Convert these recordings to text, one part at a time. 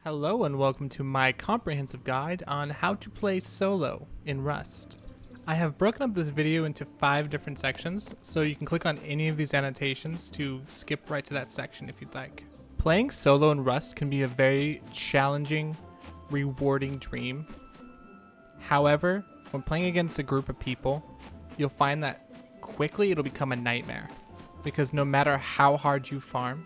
Hello and welcome to my comprehensive guide on how to play solo in Rust. I have broken up this video into 5 different sections, so you can click on any of these annotations to skip right to that section if you'd like. Playing solo in Rust can be a very challenging, rewarding dream. However, when playing against a group of people, you'll find that quickly it'll become a nightmare, because no matter how hard you farm,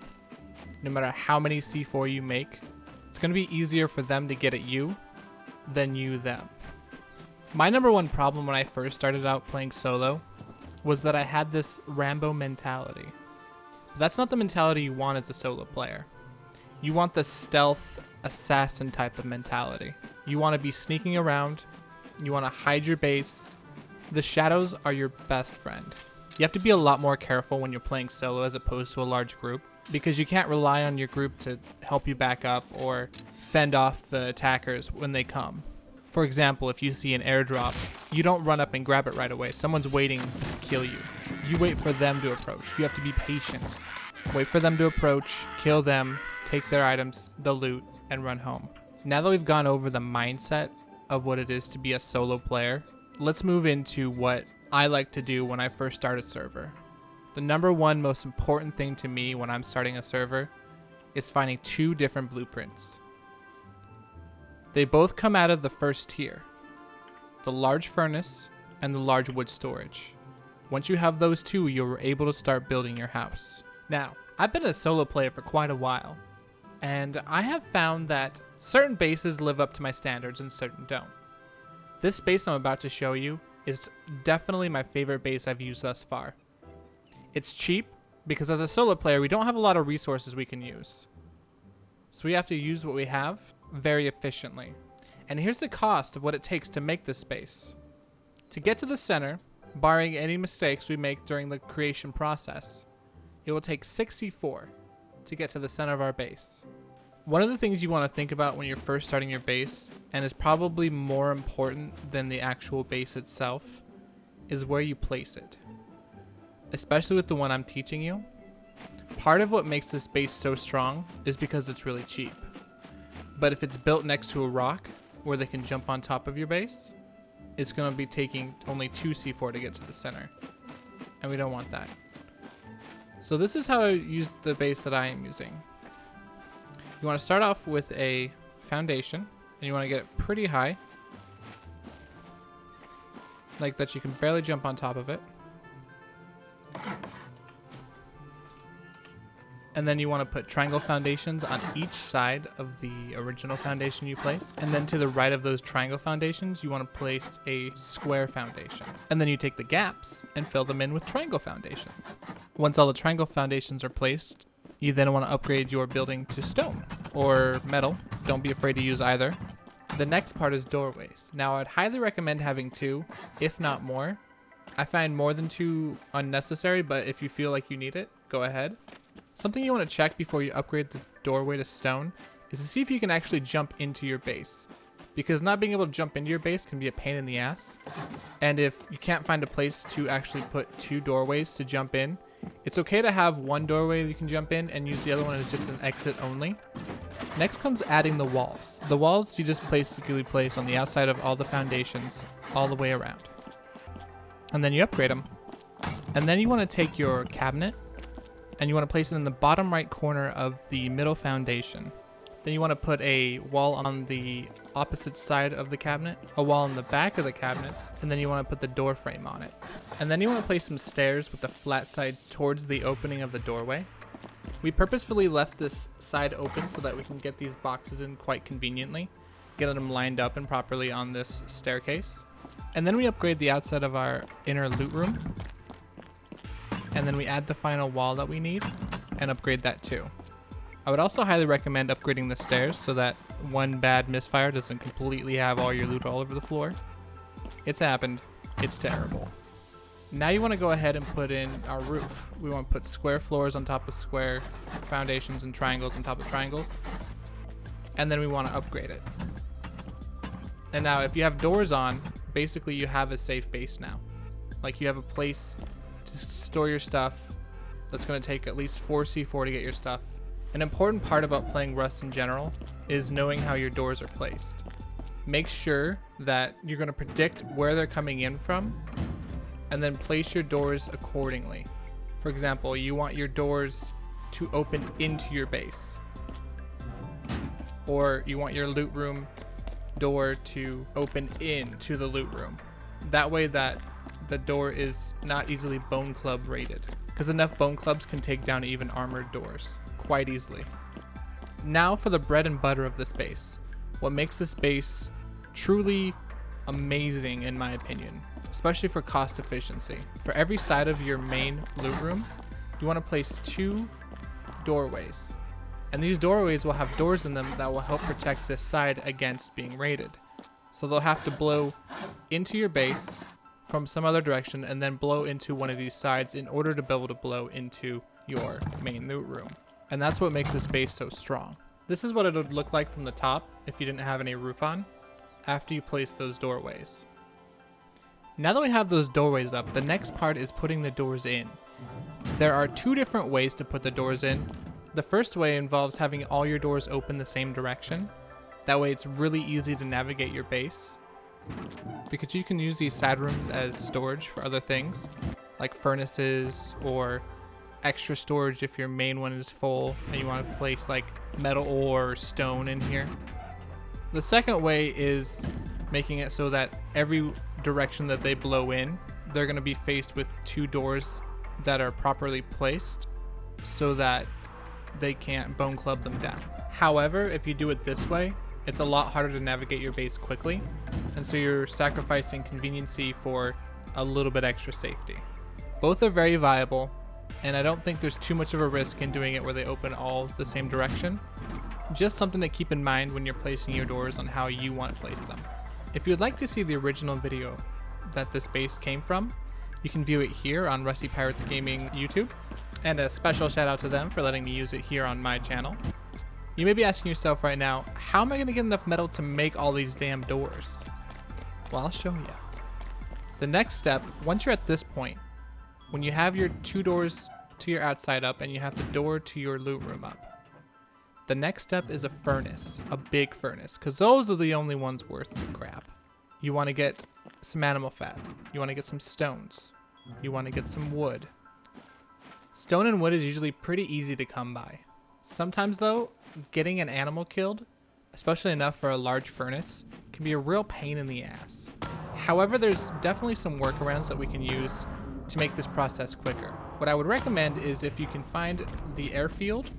no matter how many C4 you make, it's going to be easier for them to get at you than you them. My number one problem when I first started out playing solo was that I had this Rambo mentality. But that's not the mentality you want as a solo player. You want the stealth assassin type of mentality. You want to be sneaking around, you want to hide your base. The shadows are your best friend. You have to be a lot more careful when you're playing solo as opposed to a large group, because you can't rely on your group to help you back up or fend off the attackers when they come. For example, if you see an airdrop, you don't run up and grab it right away. Someone's waiting to kill you. You wait for them to approach. You have to be patient. Wait for them to approach, kill them, take their items, the loot, and run home. Now that we've gone over the mindset of what it is to be a solo player, let's move into what I like to do when I first start a server. The number one most important thing to me when I'm starting a server is finding 2 different blueprints. They both come out of the first tier, the large furnace and the large wood storage. Once you have those 2, you're able to start building your house. Now, I've been a solo player for quite a while, and I have found that certain bases live up to my standards and certain don't. This base I'm about to show you is definitely my favorite base I've used thus far. It's cheap because as a solo player, we don't have a lot of resources we can use. So we have to use what we have very efficiently. And here's the cost of what it takes to make this base. To get to the center, barring any mistakes we make during the creation process, it will take 6 C4 to get to the center of our base. One of the things you want to think about when you're first starting your base, and is probably more important than the actual base itself, is where you place it. Especially with the one I'm teaching you. Part of what makes this base so strong is because it's really cheap. But if it's built next to a rock where they can jump on top of your base, it's going to be taking only 2 C4 to get to the center. And we don't want that. So this is how I use the base that I am using. You want to start off with a foundation, and you want to get it pretty high, like that you can barely jump on top of it. And then you want to put triangle foundations on each side of the original foundation you placed. And then to the right of those triangle foundations, you want to place a square foundation. And then you take the gaps and fill them in with triangle foundations. Once all the triangle foundations are placed, you then want to upgrade your building to stone or metal. Don't be afraid to use either. The next part is doorways. Now, I'd highly recommend having 2, if not more. I find more than 2 unnecessary, but if you feel like you need it, go ahead. Something you want to check before you upgrade the doorway to stone is to see if you can actually jump into your base. Because not being able to jump into your base can be a pain in the ass. And if you can't find a place to actually put 2 doorways to jump in, it's okay to have 1 doorway you can jump in and use the other one as just an exit only. Next comes adding the walls. The walls you just basically place on the outside of all the foundations all the way around. And then you upgrade them. And then you want to take your cabinet and you want to place it in the bottom right corner of the middle foundation. Then you want to put a wall on the opposite side of the cabinet, a wall in the back of the cabinet, and then you want to put the door frame on it. And then you want to place some stairs with the flat side towards the opening of the doorway. We purposefully left this side open so that we can get these boxes in quite conveniently, get them lined up and properly on this staircase. And then we upgrade the outside of our inner loot room. And then we add the final wall that we need and upgrade that too. I would also highly recommend upgrading the stairs so that one bad misfire doesn't completely have all your loot all over the floor. It's happened. It's terrible. Now you want to go ahead and put in our roof. We want to put square floors on top of square foundations and triangles on top of triangles. And then we want to upgrade it. And now if you have doors on, basically you have a safe base now. Like you have a place to store your stuff that's going to take at least 4 C4 to get your stuff. An important part about playing Rust in general is knowing how your doors are placed. Make sure that you're going to predict where they're coming in from and then place your doors accordingly. For example, you want your doors to open into your base, or you want your loot room door to open into the loot room. That way that the door is not easily bone club rated, because enough bone clubs can take down even armored doors quite easily. Now for the bread and butter of this base. What makes this base truly amazing in my opinion, especially for cost efficiency. For every side of your main loot room, you want to place 2 doorways. And these doorways will have doors in them that will help protect this side against being raided. So they'll have to blow into your base from some other direction and then blow into one of these sides in order to be able to blow into your main loot room. And that's what makes this base so strong. This is what it would look like from the top if you didn't have any roof on, after you place those doorways. Now that we have those doorways up, the next part is putting the doors in. There are 2 different ways to put the doors in. The first way involves having all your doors open the same direction. That way it's really easy to navigate your base, because you can use these side rooms as storage for other things, like furnaces or extra storage if your main one is full and you want to place like metal or stone in here. The second way is making it so that every direction that they blow in, they're going to be faced with 2 doors that are properly placed so that they can't bone club them down. However, if you do it this way, it's a lot harder to navigate your base quickly, and so you're sacrificing conveniency for a little bit extra safety. Both are very viable, and I don't think there's too much of a risk in doing it where they open all the same direction. Just something to keep in mind when you're placing your doors on how you want to place them. If you'd like to see the original video that this base came from, you can view it here on Rusty Pirates Gaming YouTube, and a special shout out to them for letting me use it here on my channel. You may be asking yourself right now, how am I going to get enough metal to make all these damn doors? Well, I'll show you. The next step, once you're at this point, when you have your 2 doors to your outside up and you have the door to your loot room up, the next step is a furnace, a big furnace, because those are the only ones worth the crap. You want to get some animal fat. You want to get some stones. You want to get some wood. Stone and wood is usually pretty easy to come by. Sometimes though, getting an animal killed, especially enough for a large furnace, can be a real pain in the ass. However, there's definitely some workarounds that we can use to make this process quicker. What I would recommend is if you can find the airfield,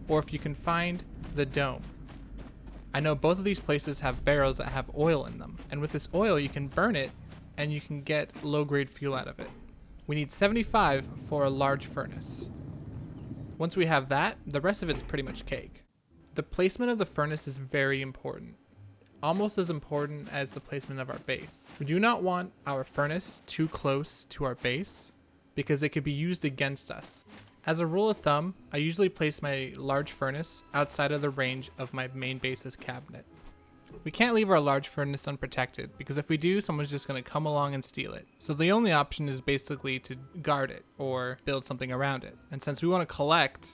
or if you can find the dome. I know both of these places have barrels that have oil in them, and with this oil you can burn it and you can get low-grade fuel out of it. We need 75 for a large furnace. Once we have that, the rest of it's pretty much cake. The placement of the furnace is very important, almost as important as the placement of our base. We do not want our furnace too close to our base because it could be used against us. As a rule of thumb, I usually place my large furnace outside of the range of my main base's cabinet. We can't leave our large furnace unprotected, because if we do, someone's just going to come along and steal it. So the only option is basically to guard it or build something around it. And since we want to collect,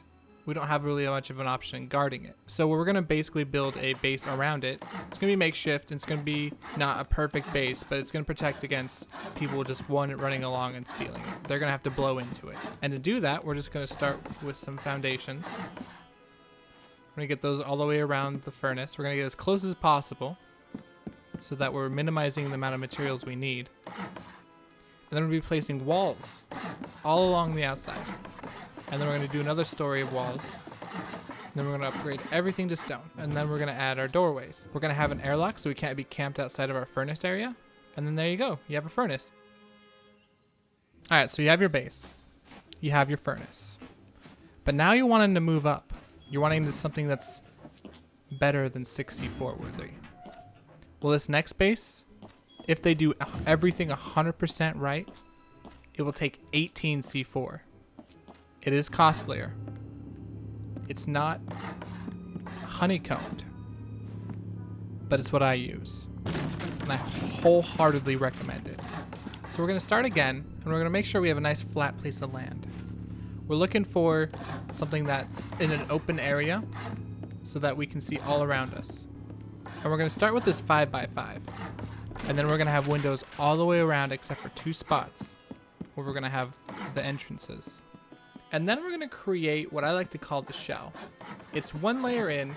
we don't have really much of an option in guarding it. So we're going to basically build a base around it. It's going to be makeshift, and it's going to be not a perfect base, but it's going to protect against people just running along and stealing it. They're going to have to blow into it. And to do that, we're just going to start with some foundations. We're going to get those all the way around the furnace. We're going to get as close as possible so that we're minimizing the amount of materials we need. And then we'll be placing walls all along the outside. And then we're going to do another story of walls. And then we're going to upgrade everything to stone. And then we're going to add our doorways. We're going to have an airlock so we can't be camped outside of our furnace area. And then there you go. You have a furnace. Alright, so you have your base. You have your furnace. But now you're wanting to move up. You're wanting to something that's better than 64 worthy. Well, this next base, if they do everything 100% right, it will take 18 C4. It is costlier. It's not honeycombed, but it's what I use, and I wholeheartedly recommend it. So we're going to start again, and we're going to make sure we have a nice flat place of land. We're looking for something that's in an open area, so that we can see all around us. And we're going to start with this 5x5. And then we're going to have windows all the way around except for 2 spots where we're going to have the entrances. And then we're going to create what I like to call the shell. It's 1 layer in,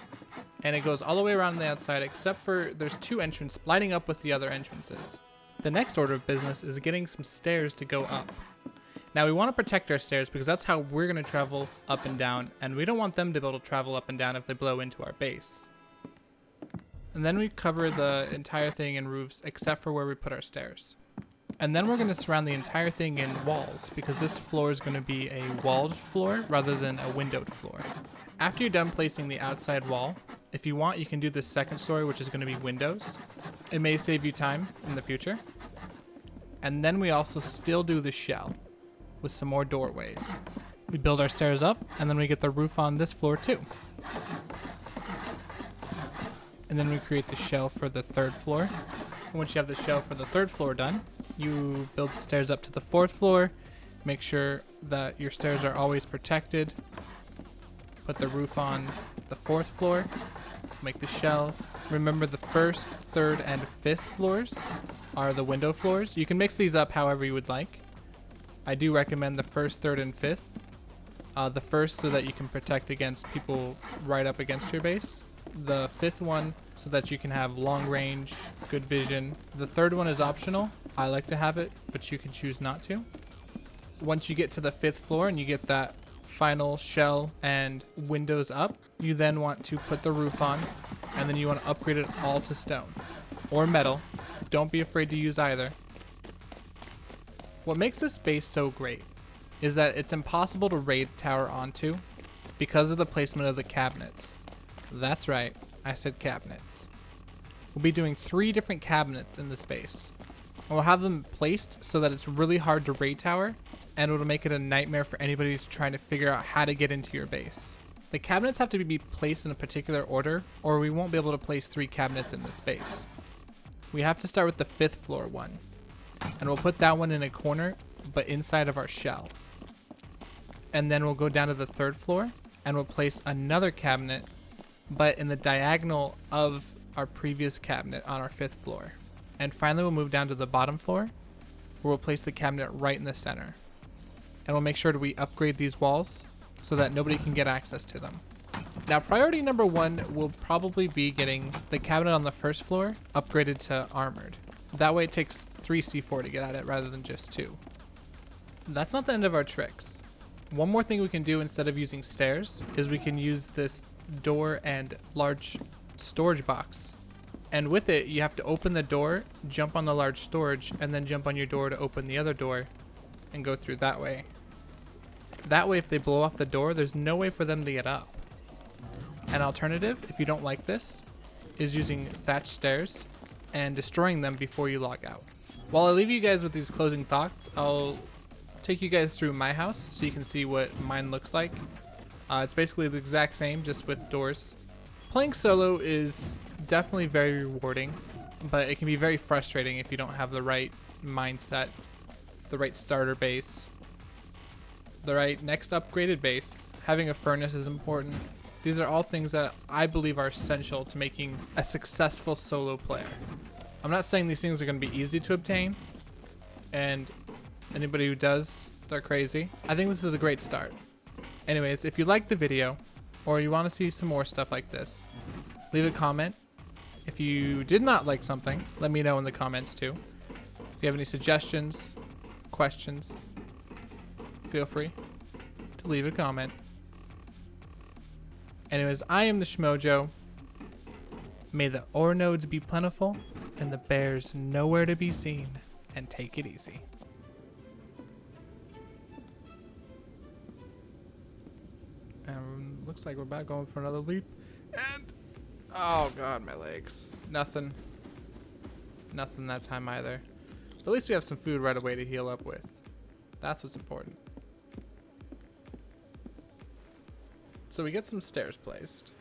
and it goes all the way around the outside except for there's 2 entrances lining up with the other entrances. The next order of business is getting some stairs to go up. Now we want to protect our stairs because that's how we're going to travel up and down, and we don't want them to be able to travel up and down if they blow into our base. And then we cover the entire thing in roofs except for where we put our stairs. And then we're going to surround the entire thing in walls because this floor is going to be a walled floor rather than a windowed floor. After you're done placing the outside wall, if you want, you can do the second story, which is going to be windows. It may save you time in the future. And then we also still do the shell with some more doorways. We build our stairs up, and then we get the roof on this floor too. And then we create the shell for the 3rd floor. And once you have the shell for the 3rd floor done, you build the stairs up to the 4th floor. Make sure that your stairs are always protected. Put the roof on the 4th floor. Make the shell. Remember the 1st, 3rd, and 5th floors are the window floors. You can mix these up however you would like. I do recommend the 1st, 3rd, and 5th. The 1st so that you can protect against people right up against your base. The 5th one so that you can have long range, good vision. The 3rd one is optional. I like to have it, but you can choose not to. Once you get to the 5th floor and you get that final shell and windows up, you then want to put the roof on, and then you want to upgrade it all to stone or metal. Don't be afraid to use either. What makes this base so great is that it's impossible to raid tower onto because of the placement of the cabinets. That's right, I said cabinets. We'll be doing 3 different cabinets in this base. And we'll have them placed so that it's really hard to raid tower, and it'll make it a nightmare for anybody who's trying to figure out how to get into your base. The cabinets have to be placed in a particular order, or we won't be able to place 3 cabinets in this base. We have to start with the 5th floor one, and we'll put that one in a corner, but inside of our shell. And then we'll go down to the 3rd floor, and we'll place another cabinet, but in the diagonal of our previous cabinet on our 5th floor. And finally, we'll move down to the bottom floor, where we'll place the cabinet right in the center. And we'll make sure that we upgrade these walls so that nobody can get access to them. Now, priority number 1 will probably be getting the cabinet on the 1st floor upgraded to armored. That way it takes 3 C4 to get at it rather than just 2. That's not the end of our tricks. One more thing we can do instead of using stairs is we can use this door and large storage box. And with it, you have to open the door, jump on the large storage, and then jump on your door to open the other door and go through that way. That way, if they blow off the door, there's no way for them to get up. An alternative, if you don't like this, is using thatch stairs and destroying them before you log out. While I leave you guys with these closing thoughts, I'll take you guys through my house so you can see what mine looks like. It's basically the exact same, just with doors. Playing solo is definitely very rewarding, but it can be very frustrating if you don't have the right mindset, the right starter base, the right next upgraded base. Having a furnace is important. These are all things that I believe are essential to making a successful solo player. I'm not saying these things are going to be easy to obtain, and anybody who does, they're crazy. I think this is a great start. Anyways, if you liked the video, or you want to see some more stuff like this, leave a comment. If you did not like something, let me know in the comments too. If you have any suggestions, questions, feel free to leave a comment. Anyways, I am TheSHmoJoe. May the ore nodes be plentiful and the bears nowhere to be seen, and take it easy. And looks like we're about going for another leap. And oh god, my legs. Nothing that time either. But at least we have some food right away to heal up with. That's what's important. So we get some stairs placed.